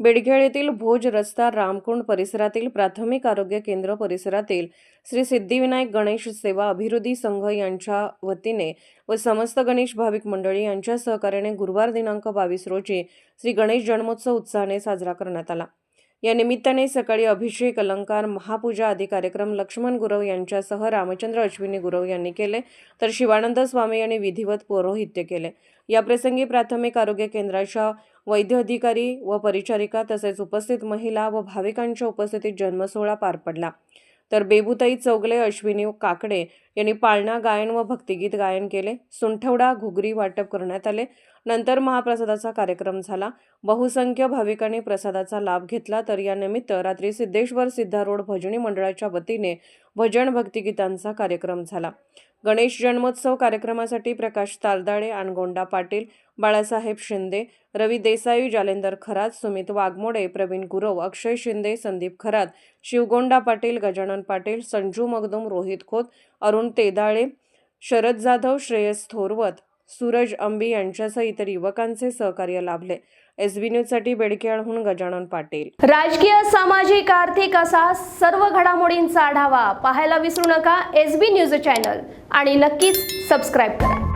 बेडखेळ येथील भोज रस्ता रामकुंड परिसरातील प्राथमिक आरोग्य केंद्र परिसरातील श्री सिद्धिविनायक गणेश सेवा अभिवृद्धी संघ यांच्या वतीने व समस्त गणेश भाविक मंडळी यांच्या सहकार्याने गुरुवार दिनांक 22 रोजी श्री गणेश जन्मोत्सव उत्साहाने साजरा करण्यात आला। या निमित्ताने सकाळी अभिषेक, अलंकार, महापूजा आदी कार्यक्रम लक्ष्मण गुरव यांच्यासह रामचंद्र अश्विनी गुरव यांनी केले, तर शिवानंद स्वामी यांनी विधिवत पौरोहित्य केले। या प्रसंगी प्राथमिक आरोग्य केंद्राच्या वैद्य अधिकारी व परिचारिका तसेच उपस्थित महिला व भाविकांच्या उपस्थितीत जन्मसोहळा पार पडला। तर बेबूताई चौगले, अश्विनी काकडे यांनी पाळणा गायन व भक्तिगीत गायन केले। सुंठवडा, घुगरी वाटप करण्यात आले। नंतर महाप्रसादाचा कार्यक्रम झाला। बहुसंख्य भाविकांनी प्रसादाचा लाभ घेतला। तर या निमित्त रात्री सिद्धेश्वर सिद्धा रोड भजनी मंडळाच्या वतीने भजन भक्तिगीतांचा कार्यक्रम झाला। गणेश जन्मोत्सव कार्यक्रमासाठी प्रकाश तारदाळे, अनगोंडा पाटील, बाळासाहेब शिंदे, रवी देसाई, जालेंदर खरात, सुमित वाघमोडे, प्रवीण गुरव, अक्षय शिंदे, संदीप खरात, शिवगोंडा पाटील, गजानन पाटील, संजू मगदुम, रोहित खोत, अरुण तेदाळे, शरद जाधव, श्रेयस थोरवत, सूरज अंबी यांच्यासह इतर युवकांचे सहकार्य लाभले। एसबी न्यूजसाठी बेडखेळहून गजानन पाटील। राजकीय, सामाजिक, आर्थिक असा सर्व घडामोडींचा आढावा पाहायला विसरू नका एसबी न्यूज चॅनल आणि नक्कीच सबस्क्राइब करा।